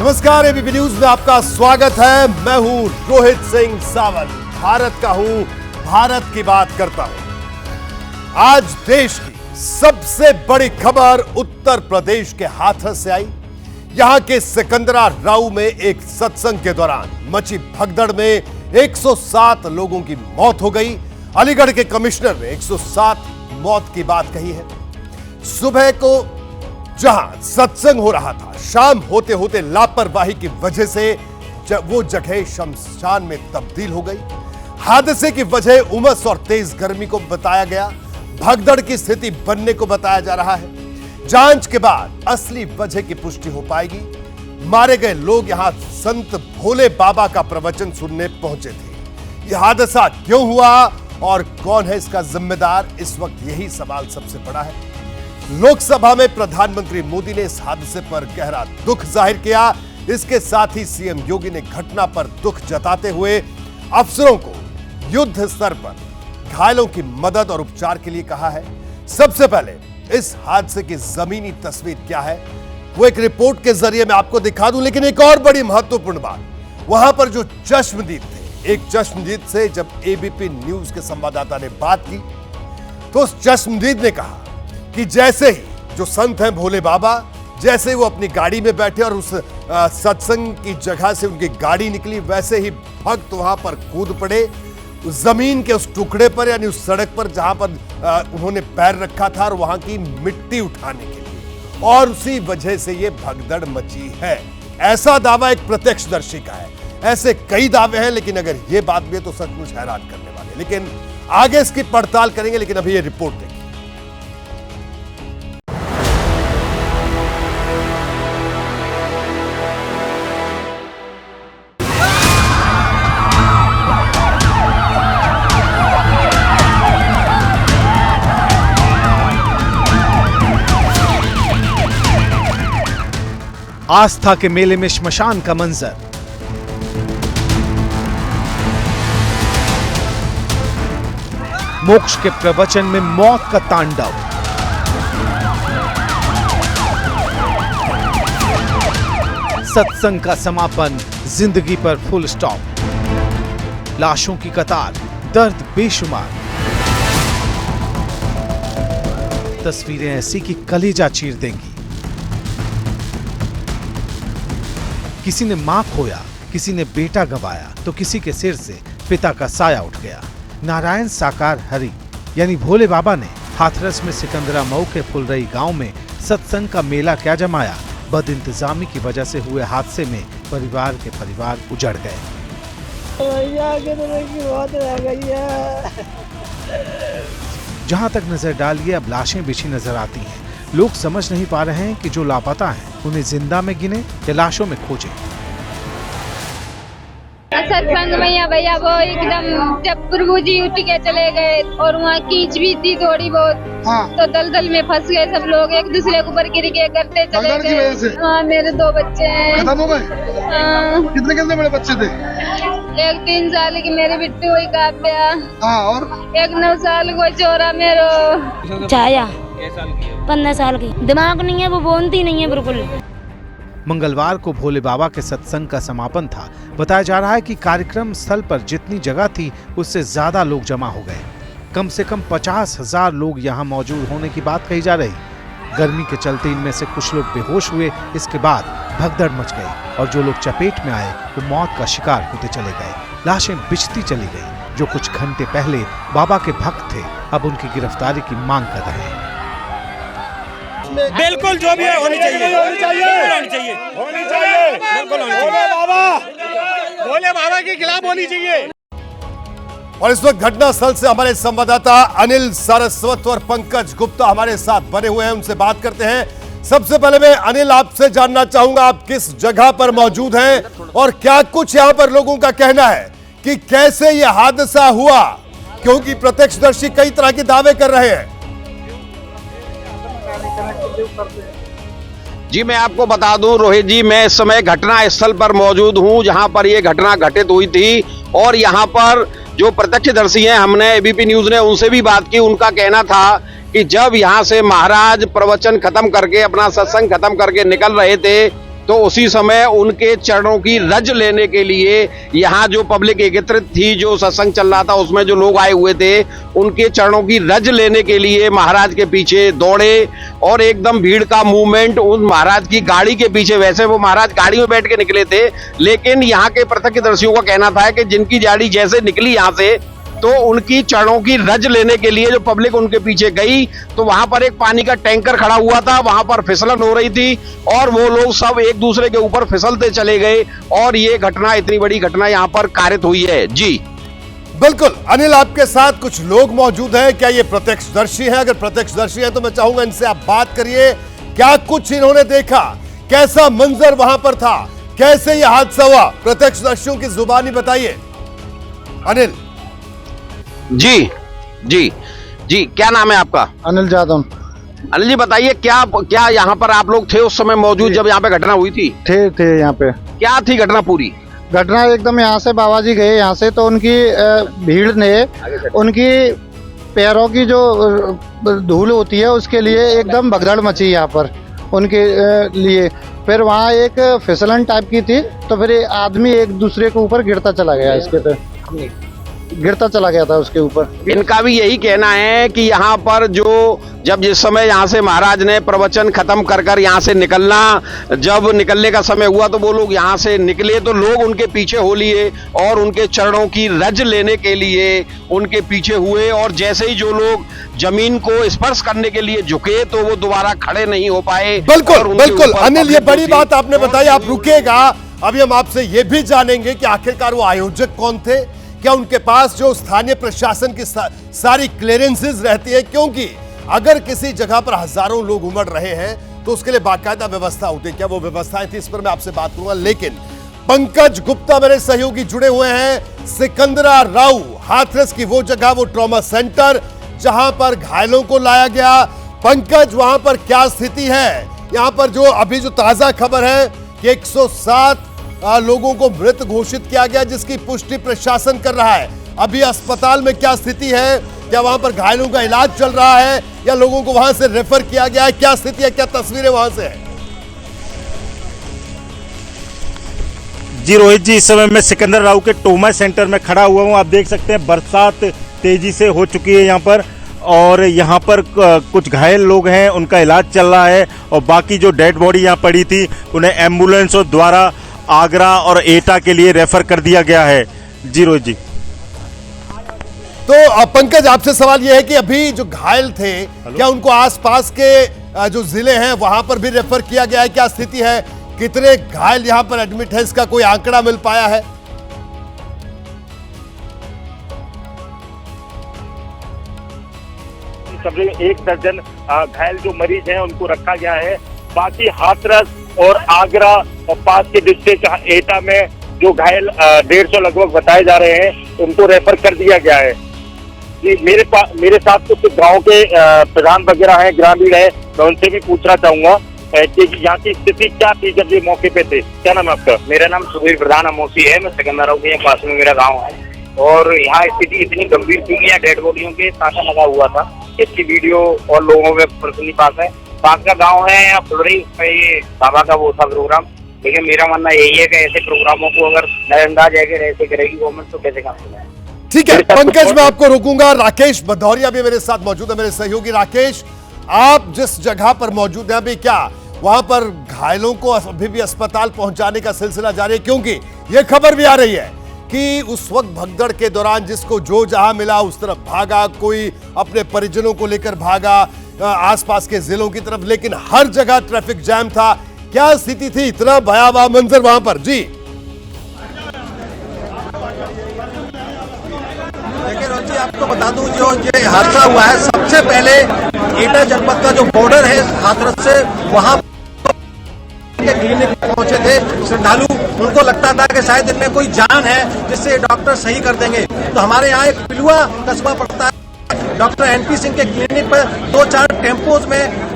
नमस्कार, ABP news में आपका स्वागत है। मैं हूं रोहित सिंह सावंत, भारत का हूं, भारत की बात करता हूं। आज देश की सबसे बड़ी खबर उत्तर प्रदेश के हाथरस से आई। यहां के सिकंदरा राऊ में एक सत्संग के दौरान मची भगदड़ में 107 लोगों की मौत हो गई। अलीगढ़ के कमिश्नर ने 107 मौत की बात कही है। सुबह को जहां सत्संग हो रहा था, शाम होते होते लापरवाही की वजह से वो जगह शमशान में तब्दील हो गई। हादसे की वजह उमस और तेज गर्मी को बताया गया। भगदड़ की स्थिति बनने को बताया जा रहा है। जांच के बाद असली वजह की पुष्टि हो पाएगी। मारे गए लोग यहां संत भोले बाबा का प्रवचन सुनने पहुंचे थे। यह हादसा क्यों हुआ और कौन है इसका जिम्मेदार, इस वक्त यही सवाल सबसे बड़ा है। लोकसभा में प्रधानमंत्री मोदी ने इस हादसे पर गहरा दुख जाहिर किया। इसके साथ ही सीएम योगी ने घटना पर दुख जताते हुए अफसरों को युद्ध स्तर पर घायलों की मदद और उपचार के लिए कहा है। सबसे पहले इस हादसे की जमीनी तस्वीर क्या है वो एक रिपोर्ट के जरिए मैं आपको दिखा दूं, लेकिन एक और बड़ी महत्वपूर्ण बात, वहां पर जो चश्मदीद थे, एक चश्मदीद से जब एबीपी न्यूज के संवाददाता ने बात की तो उस चश्मदीद ने कहा कि जैसे ही जो संत हैं भोले बाबा, जैसे ही वो अपनी गाड़ी में बैठे और उस सत्संग की जगह से उनकी गाड़ी निकली, वैसे ही भक्त वहां पर कूद पड़े उस जमीन के उस टुकड़े पर, यानी उस सड़क पर जहां पर उन्होंने पैर रखा था, और वहां की मिट्टी उठाने के लिए, और उसी वजह से ये भगदड़ मची है। ऐसा दावा एक प्रत्यक्षदर्शी का है। ऐसे कई दावे हैं, लेकिन अगर ये बात भी है तो सचमुच हैरान करने वाले। लेकिन आगे इसकी पड़ताल करेंगे, लेकिन अभी ये रिपोर्ट देखिए। आस्था के मेले में श्मशान का मंजर। मोक्ष के प्रवचन में मौत का तांडव। सत्संग का समापन, जिंदगी पर फुल स्टॉप। लाशों की कतार, दर्द बेशुमार। तस्वीरें ऐसी कि कलेजा चीर देंगी। किसी ने मां खोया, किसी ने बेटा गंवाया, तो किसी के सिर से पिता का साया उठ गया। नारायण साकार हरि यानी भोले बाबा ने हाथरस में सिकंदरा मऊ के फुलरई गांव में सत्संग का मेला क्या जमाया। बदइंतजामी की वजह से हुए हादसे में परिवार के परिवार उजड़ गए। जहां तक नजर डालिए अब लाशें बिछी नजर आती हैं। लोग समझ नहीं पा रहे हैं कि जो लापता हैं उन्हें जिंदा में गिने या लाशों में खोजें। सत्संग में भैया वो एकदम जब प्रभु जी उठ के चले गए और वहाँ कीच भी थी थोड़ी बहुत, तो दलदल में फंस गए सब लोग, एक दूसरे के ऊपर गिर के करते चले गए। हाँ, मेरे 2 बच्चे हैं। खत्म हो गए? कितने कितने बड़े बच्चे थे? एक 3 साल की मेरी बिट्टू हुई काव्या, और एक 9 साल को चोरा मेरो छाया 15 साल की। दिमाग नहीं है, वो बोलती नहीं है बिल्कुल। मंगलवार को भोले बाबा के सत्संग का समापन था। बताया जा रहा है कि कार्यक्रम स्थल पर जितनी जगह थी उससे ज्यादा लोग जमा हो गए। कम से कम 50,000 लोग यहाँ मौजूद होने की बात कही जा रही। गर्मी के चलते इनमें से कुछ लोग बेहोश हुए। इसके बाद भगदड़ मच गई और जो लोग चपेट में आए वो मौत का शिकार होते चले गए। लाशें बिछती चली गई। जो कुछ घंटे पहले बाबा के भक्त थे अब उनकी गिरफ्तारी की मांग कर रहे हैं। बिल्कुल जो भी है होनी चाहिए, होनी चाहिए, बिल्कुल होनी चाहिए। भोले बाबा के खिलाफ होनी चाहिए। और इस वक्त घटनास्थल से हमारे संवाददाता अनिल सारस्वत और पंकज गुप्ता हमारे साथ बने हुए हैं, उनसे बात करते हैं। सबसे पहले मैं अनिल आपसे जानना चाहूंगा, आप किस जगह पर मौजूद हैं और क्या कुछ यहां पर लोगों का कहना है कि कैसे यह हादसा हुआ, क्योंकि प्रत्यक्षदर्शी कई तरह के दावे कर रहे हैं। जी मैं आपको बता दूं रोहित जी, मैं इस समय घटना स्थल पर मौजूद हूं जहां पर यह घटना घटित हुई थी, और यहां पर जो प्रत्यक्षदर्शी हैं, हमने एबीपी न्यूज ने उनसे भी बात की। उनका कहना था कि जब यहां से महाराज प्रवचन खत्म करके, अपना सत्संग खत्म करके निकल रहे थे तो उसी समय उनके चरणों की रज लेने के लिए यहाँ जो पब्लिक एकत्रित थी, जो सत्संग चल रहा था उसमें जो लोग आए हुए थे, उनके चरणों की रज लेने के लिए महाराज के पीछे दौड़े और एकदम भीड़ का मूवमेंट उन महाराज की गाड़ी के पीछे। वैसे वो महाराज गाड़ी में बैठ के निकले थे, लेकिन यहाँ के प्रत्यक्षदर्शियों का कहना था कि जिनकी गाड़ी जैसे निकली यहाँ से, तो उनकी चरणों की रज लेने के लिए जो पब्लिक उनके पीछे गई, तो वहां पर एक पानी का टैंकर खड़ा हुआ था, वहां पर फिसलन हो रही थी और वो लोग सब एक दूसरे के ऊपर फिसलते चले गए और ये घटना, इतनी बड़ी घटना यहां पर कारित हुई है। जी बिल्कुल अनिल, आपके साथ कुछ लोग मौजूद हैं, क्या ये प्रत्यक्षदर्शी हैं? अगर प्रत्यक्षदर्शी हैं तो मैं चाहूंगा इनसे आप बात करिए, क्या कुछ इन्होंने देखा, कैसा मंजर वहां पर था, कैसे ये हादसा हुआ, प्रत्यक्षदर्शियों की जुबानी बताइए अनिल। जी जी जी, क्या नाम है आपका? अनिल यादव। अनिल जी बताइए, क्या यहाँ पर आप लोग थे उस समय मौजूद जब यहाँ पे घटना हुई थी? थे यहाँ पे। क्या थी घटना पूरी? घटना एकदम यहाँ से बाबा जी गए यहाँ से, तो उनकी भीड़ ने उनकी पैरों की जो धूल होती है उसके लिए एकदम भगदड़ मची यहाँ पर उनके लिए। फिर वहाँ एक फिसलन टाइप की थी, तो फिर आदमी एक दूसरे के ऊपर गिरता चला गया, इसके पे गिरता चला गया था उसके ऊपर। इनका भी यही कहना है कि यहाँ पर जब जिस समय यहाँ से महाराज ने प्रवचन खत्म कर यहाँ से निकलना, जब निकलने का समय हुआ तो वो लोग यहाँ से निकले तो लोग उनके पीछे हो लिए और उनके चरणों की रज लेने के लिए उनके पीछे हुए, और जैसे ही जो लोग जमीन को स्पर्श करने के लिए झुके तो वो दोबारा खड़े नहीं हो पाए। बिल्कुल बिल्कुल अनिल, ये बड़ी बात आपने बताई, आप रुकेगा, अभी हम आपसे ये भी जानेंगे कि आखिरकार वो आयोजक कौन थे, क्या उनके पास जो स्थानीय प्रशासन की सारी क्लियरेंसेस रहती है, क्योंकि अगर किसी जगह पर हजारों लोग उमड़ रहे हैं तो उसके लिए बाकायदा व्यवस्था होती है, क्या वो व्यवस्थाएं थी, इस पर मैं आपसे बात करूंगा। लेकिन पंकज गुप्ता मेरे सहयोगी जुड़े हुए हैं, सिकंदरा राव, हाथरस की वो जगह, वो ट्रॉमा सेंटर जहां पर घायलों को लाया गया। पंकज, वहां पर क्या स्थिति है? यहां पर जो अभी जो ताजा खबर है कि 107 लोगों को मृत घोषित किया गया, जिसकी पुष्टि प्रशासन कर रहा है। अभी अस्पताल में क्या स्थिति है? क्या वहां पर घायलों का इलाज चल रहा है या लोगों को वहां से रेफर किया गया है? क्या स्थिति है, क्या तस्वीरें वहां से है? जी रोहित जी, इस समय मैं सिकंदर राव के ट्रॉमा सेंटर में खड़ा हुआ हूं। आप देख सकते हैं बरसात तेजी से हो चुकी है यहाँ पर, और यहाँ पर कुछ घायल लोग हैं, उनका इलाज चल रहा है, और बाकी जो डेड बॉडी यहाँ पड़ी थी उन्हें एम्बुलेंसों द्वारा आगरा और एटा के लिए रेफर कर दिया गया है। जी रोहित जी। तो पंकज, आपसे सवाल यह है कि अभी जो घायल थे क्या उनको आसपास के जो जिले हैं वहां पर भी रेफर किया गया है? क्या स्थिति है, कितने घायल यहां पर एडमिट है, इसका कोई आंकड़ा मिल पाया है? सभी 1 दर्जन घायल जो मरीज हैं उनको रखा गया है। बाकी हाथरस और आगरा और पास के डिस्ट्रिक्ट एटा में जो घायल 150 लगभग बताए जा रहे हैं उनको रेफर कर दिया गया है। जी, मेरे साथ कुछ गांव के प्रधान वगैरह हैं, ग्रामीण है, मैं उनसे भी पूछना चाहूंगा कि यहाँ की स्थिति क्या थी जब ये मौके पे थे। क्या नाम है आपका? मेरा नाम सुबीर प्रधान अमोसी है, मैं सिकंदरा के पास में मेरा गाँव है, और यहाँ स्थिति इतनी गंभीर थी, यहाँ डेड बॉडियों के तांता लगा हुआ था। इसकी वीडियो और लोगों में पर्सनली पास का गांव है यहाँ फुलरी, ये बाबा का वो था प्रोग्राम। लेकिन मेरा मानना यही है कि ऐसे प्रोग्रामों को अगर नजरअंदाज ऐसे करेगी गवर्नमेंट तो कैसे काम चलेगा। ठीक है पंकज, मैं आपको रोकूंगा। राकेश भदौरिया भी मेरे साथ मौजूद है, मेरे सहयोगी। राकेश, आप जिस जगह पर मौजूद हैं अभी, क्या वहां पर घायलों को अभी भी अस्पताल पहुंचाने का सिलसिला जारी है? क्योंकि यह खबर भी आ रही है कि उस वक्त भगदड़ के दौरान जिसको जो जहां मिला उस तरफ भागा, कोई अपने परिजनों को लेकर भागा आसपास के जिलों की तरफ, लेकिन हर जगह ट्रैफिक जैम था। क्या स्थिति थी, इतना भयावह मंजर वहां पर? जी देखिए रोहित जी, आपको बता दूं जो ये हादसा हुआ है, सबसे पहले एटा जनपद का जो बॉर्डर है हाथरस से, वहां क्लिनिक पहुंचे थे श्रद्धालु। उनको लगता था कि शायद इनमें कोई जान है जिससे डॉक्टर सही कर देंगे। तो हमारे यहाँ एक पिलुआ कस्बा पड़ता है, डॉक्टर एनपी सिंह के क्लिनिक पर 2-4 टेम्पोज में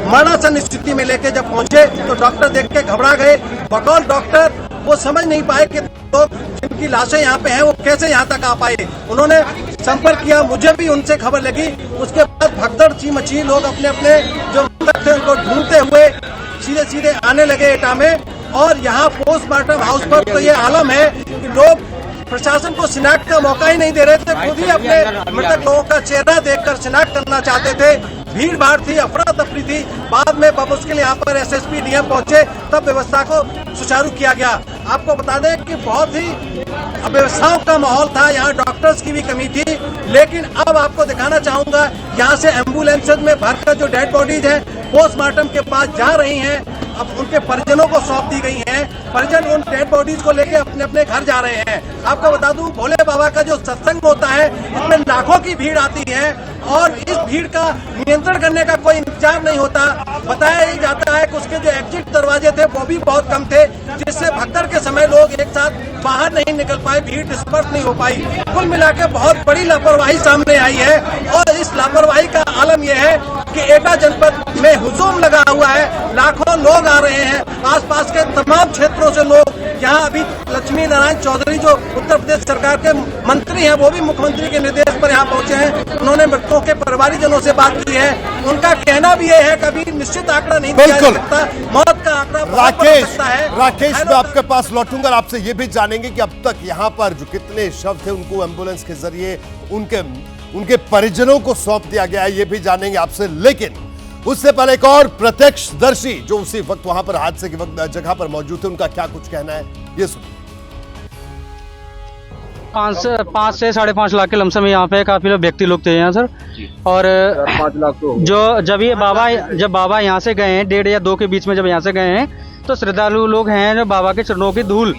मरणासन स्थिति में लेके जब पहुंचे तो डॉक्टर देख के घबरा गए। बकौल डॉक्टर वो समझ नहीं पाए कि तो जिनकी लाशें यहाँ पे हैं वो कैसे यहाँ तक आ पाए। उन्होंने संपर्क किया, मुझे भी उनसे खबर लगी। उसके बाद भगदड़ सी मची, लोग अपने अपने जो मृतक थे उनको ढूंढते हुए सीधे आने लगे एटा में। और यहाँ पोस्टमार्टम हाउस पर तो ये आलम है कि लोग प्रशासन को शिनाख्त का मौका ही नहीं दे रहे थे, खुद ही अपने मृतक लोगों का चेहरा देखकर शिनाख्त करना चाहते थे। भीड़ भाड़ थी, अफरा तफरी थी। बाद में बमुश्किल यहाँ पर एसएसपी डीएम पहुंचे, तब व्यवस्था को सुचारू किया गया। आपको बता दें कि बहुत ही अव्यवस्थाओं का माहौल था, यहाँ डॉक्टर्स की भी कमी थी। लेकिन अब आपको दिखाना चाहूंगा, यहाँ से एम्बुलेंसेज में भरकर जो डेड बॉडीज हैं पोस्टमार्टम के पास जा रही हैं, अब उनके परिजनों को सौंप दी गई हैं। परिजन उन डेड बॉडीज को लेके अपने अपने घर जा रहे हैं। आपको बता दूं, भोले बाबा का जो सत्संग होता है इसमें लाखों की भीड़ आती है और इस भीड़ का नियंत्रण करने का कोई इंतजाम नहीं होता। बताया ही जाता है कि उसके जो एग्जिट दरवाजे थे वो भी बहुत कम थे, जिससे भगदड़ के समय लोग एक साथ बाहर नहीं निकल पाए, भीड़ डिस्पर्स नहीं हो पाई। कुल मिलाकर बहुत बड़ी लापरवाही सामने आई है और इस लापरवाही का आलम यह है कि एटा जनपद में हुजूम लगा हुआ है, लाखों लोग आ रहे हैं। आसपास के तमाम क्षेत्रों से लोग यहाँ अभी लक्ष्मी नारायण चौधरी जो उत्तर प्रदेश सरकार के मंत्री हैं, वो भी मुख्यमंत्री के निर्देश पर यहाँ पहुंचे हैं। उन्होंने मृतकों के परिवारजनों से बात की है। उनका कहना भी ये है कभी निश्चित आंकड़ा नहीं दिया जा सकता, मौत का आंकड़ा बहुत बढ़ सकता है। राकेश, मैं आपके पास लौटूंगा, आपसे ये भी जानेंगे कि अब तक यहाँ पर जो कितने शव थे उनको एम्बुलेंस के जरिए उनके परिजनों को सौंप दिया गया है, ये भी जानेंगे आपसे। लेकिन उससे पहले एक और प्रत्यक्षदर्शी जो उसी वक्त वहां पर हादसे के वक्त जगह पर मौजूद थे, उनका क्या कुछ कहना है, ये सुनिए। 5 से 5.5 लाख के लमसम में यहाँ पे काफी लोग व्यक्ति लोग थे यहाँ सर। और 5 लाख तो जो जब बाबा यहाँ से गए हैं 1.5 या 2 के बीच में जब यहाँ से गए हैं, तो श्रद्धालु लोग हैं जो बाबा के चरणों की धूल,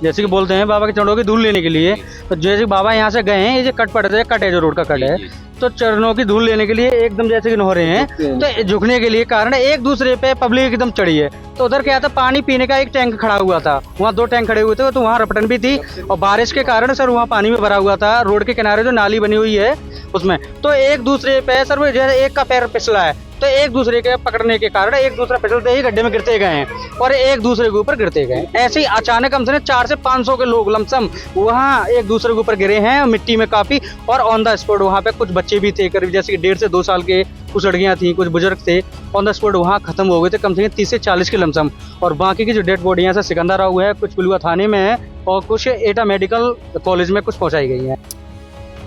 जैसे कि बोलते हैं, बाबा के चरणों की धूल लेने के लिए। तो जैसे बाबा यहाँ से गए हैं, ये जो कट है जो रोड का कट है, तो चरणों की धूल लेने के लिए एकदम जैसे कि नहा रहे हैं, तो झुकने के लिए कारण एक दूसरे पे पब्लिक एकदम चढ़ी है। तो उधर क्या था, पानी पीने का एक टैंक खड़ा हुआ था, वहाँ 2 टैंक खड़े हुए थे, तो वहाँ रपटन भी थी और बारिश के कारण सर वहाँ पानी में भरा हुआ था। रोड के किनारे जो नाली बनी हुई है उसमें, तो एक दूसरे पे सर वो जैसे एक का पैर फिसला है, तो एक दूसरे के पकड़ने के कारण एक दूसरा फिसलते ही गड्ढे में गिरते गए हैं और एक दूसरे के ऊपर गिरते गए। ऐसे ही अचानक कम से 400 से 500 के लोग लमसम वहाँ एक दूसरे के ऊपर गिरे हैं मिट्टी में काफी। और ऑन द स्पॉट वहाँ पे कुछ बच्चे भी थे, करीब जैसे कि 1.5 से 2 साल के, कुछ लड़कियाँ थी, कुछ बुजुर्ग थे, ऑन द स्पॉट वहाँ खत्म हो गए थे, कम से कम 30 से 40 के लमसम। और बाकी की जो डेड बॉडियाँ सिकंदराबाद है, कुछ पिलुआ थाने में है और कुछ एटा मेडिकल कॉलेज में कुछ पहुँचाई गई हैं।